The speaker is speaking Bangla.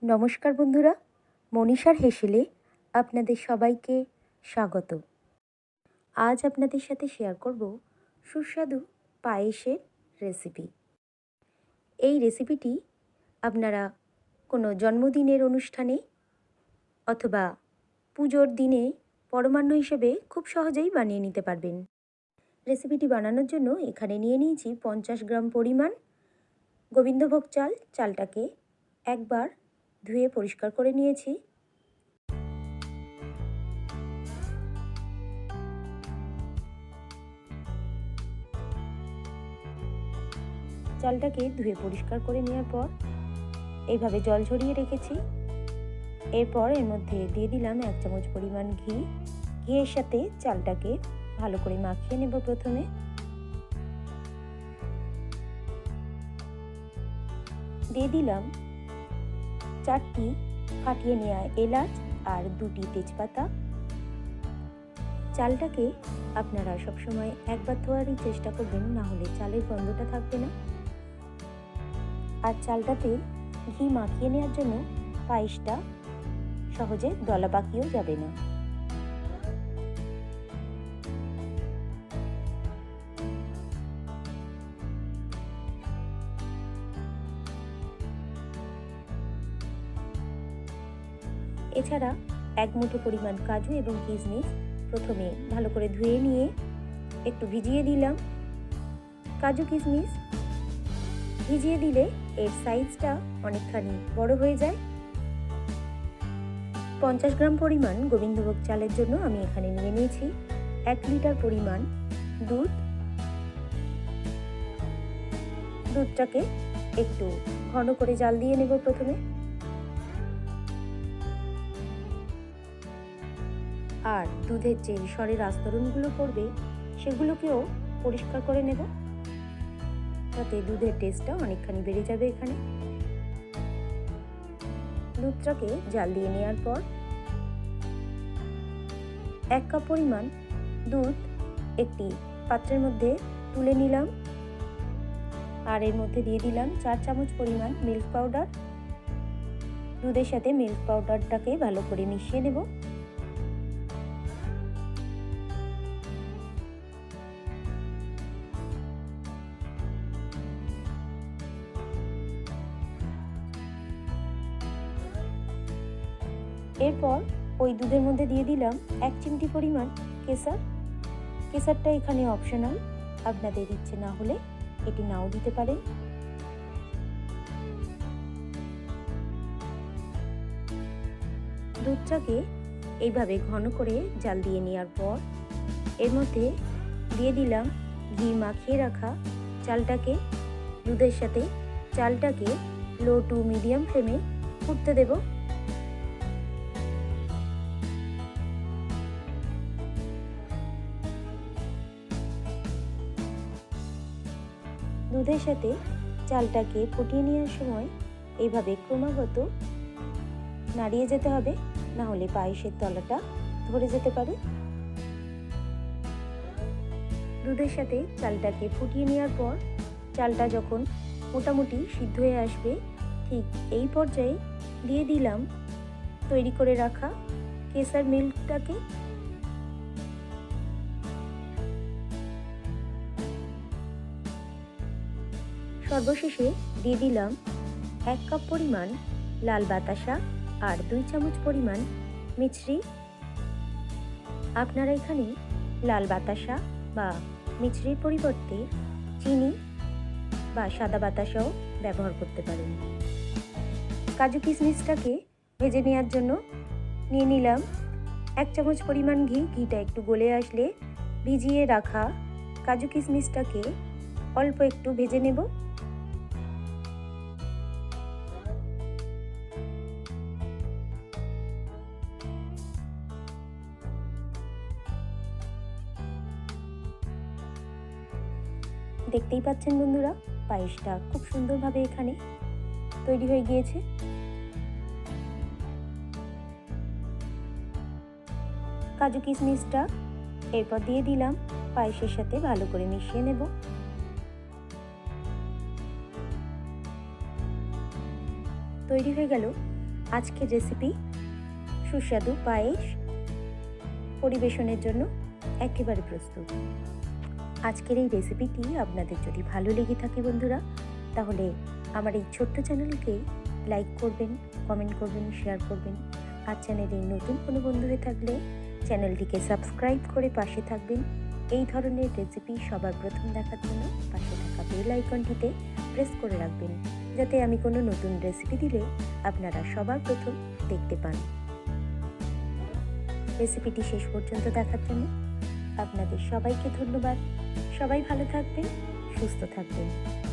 নমস্কার বন্ধুরা, মনীষার হেসেলে আপনাদের সবাইকে স্বাগত। আজ আপনাদের সাথে শেয়ার করব সুস্বাদু পায়েসের রেসিপি। এই রেসিপিটি আপনারা কোনো জন্মদিনের অনুষ্ঠানে অথবা পুজোর দিনে পরমান্ন হিসেবে খুব সহজেই বানিয়ে নিতে পারবেন। রেসিপিটি বানানোর জন্য এখানে নিয়ে নিয়েছি 50 গ্রাম পরিমাণ গোবিন্দভোগ চাল। চালটাকে একবার ধুয়ে পরিষ্কার করে নিয়েছি। চালটাকে ধুয়ে পরিষ্কার করে নেওয়ার পর এইভাবে জল ঝরিয়ে রেখেছি। এরপর এর মধ্যে দিয়ে দিলাম 1 চামচ পরিমাণ ঘি। ঘিয়ের সাথে চালটাকে ভালো করে মাখিয়ে নেব। প্রথমে দিয়ে দিলাম 4টি ফাটিয়ে নেওয়া এলাচ আর 2টি তেজপাতা। চালটাকে আপনারা সবসময় একবার ধোয়ারই চেষ্টা করবেন, না হলে চালের গন্ধটা থাকবে না। আর চালটাতে ঘি মাখিয়ে নেওয়ার জন্য পায়েসটা সহজে দলা পাকিয়েও যাবে না। এছাড়া 1 মুঠো পরিমাণ কাজু এবং কিশমিশ প্রথমে ভালো করে ধুয়ে নিয়ে একটু ভিজিয়ে দিলাম। কাজু কিশমিশ ভিজিয়ে দিলে এর সাইজটা অনেকখানি বড় হয়ে যায়। 50 গ্রাম পরিমাণ গোবিন্দভোগ চালের জন্য আমি এখানে নিয়ে নিয়েছি 1 লিটার পরিমাণ দুধ। দুধটাকে একটু ঘন করে জাল দিয়ে নেব প্রথমে। আর দুধের যে সরের আস্তরণগুলো পড়বে সেগুলোকেও পরিষ্কার করে নেব, তাতে দুধের টেস্টটা অনেকখানি বেড়ে যাবে। এখানে দুধটাকে জাল দিয়ে নেওয়ার পর 1 কাপ পরিমাণ দুধ একটি পাত্রের মধ্যে তুলে নিলাম। আর এর মধ্যে দিয়ে দিলাম 4 চামচ পরিমাণ মিল্ক পাউডার। দুধের সাথে মিল্ক পাউডারটাকে ভালো করে মিশিয়ে নেব। এরপর ওই দুধের মধ্যে দিয়ে দিলাম 1 চিমটি পরিমাণ কেশর। কেশরটা এখানে অপশনাল, আপনাদের ইচ্ছে না হলে এটি নাও দিতে পারেন। দুধটাকে এইভাবে ঘন করে জাল দিয়ে নেওয়ার পর এর মধ্যে দিয়ে দিলাম ঘি মাখিয়ে রাখা চালটাকে। দুধের সাথে চালটাকে লো টু মিডিয়াম ফ্লেমে ফুটতে দেব। দুধের সাথে চালটাকে ফুটিয়ে নেওয়ার সময় এইভাবে ক্রমাগত নাড়িয়ে যেতে হবে, না হলে পায়েসের তলাটা ধরে যেতে পারে। দুধের সাথে চালটাকে ফুটিয়ে নেওয়ার পর চালটা যখন মোটামুটি সিদ্ধ হয়ে আসবে, ঠিক এই পর্যায়ে দিয়ে দিলাম তৈরি করে রাখা কেশর মিল্কটাকে। সর্বশেষে দিয়ে দিলাম 1 কাপ পরিমাণ লাল বাতাসা আর 2 চামচ পরিমাণ মিছরি। আপনারা এখানে লাল বাতাসা বা মিছরির পরিবর্তে চিনি বা সাদা বাতাসাও ব্যবহার করতে পারেন। কাজু কিশমিশটাকে ভেজে নেওয়ার জন্য নিয়ে নিলাম 1 চামচ পরিমাণ ঘি। ঘিটা একটু গলে আসলে ভিজিয়ে রাখা কাজু কিশমিশটাকে অল্প একটু ভেজে নেব। দেখতেই পাচ্ছেন বন্ধুরা, পায়েসটা খুব সুন্দরভাবে এখানে তৈরি হয়ে গিয়েছে। কাজু কিশমিশটা এরপর দিয়ে দিলাম, পায়েসের সাথে ভালো করে মিশিয়ে নেব। তৈরি হয়ে গেল আজকের রেসিপি সুস্বাদু পায়েস পরিবেশনের জন্য একেবারে প্রস্তুত। আজকের এই রেসিপিটি আপনাদের যদি ভালো লেগে থাকে বন্ধুরা, তাহলে আমার এই ছোট্ট চ্যানেলকে লাইক করবেন, কমেন্ট করবেন, শেয়ার করবেন। আর চ্যানেলে নতুন কোনো বন্ধু হয়ে থাকলে চ্যানেলটিকে সাবস্ক্রাইব করে পাশে থাকবেন। এই ধরনের রেসিপি সবার প্রথম দেখার জন্য পাশে থাকা বেল আইকনটিতে প্রেস করে রাখবেন, যাতে আমি কোনো নতুন রেসিপি দিলে আপনারা সবার প্রথম দেখতে পান। রেসিপিটি শেষ পর্যন্ত দেখার জন্য আপনাদের সবাইকে ধন্যবাদ। সবাই ভালো থাকবেন, সুস্থ থাকবেন।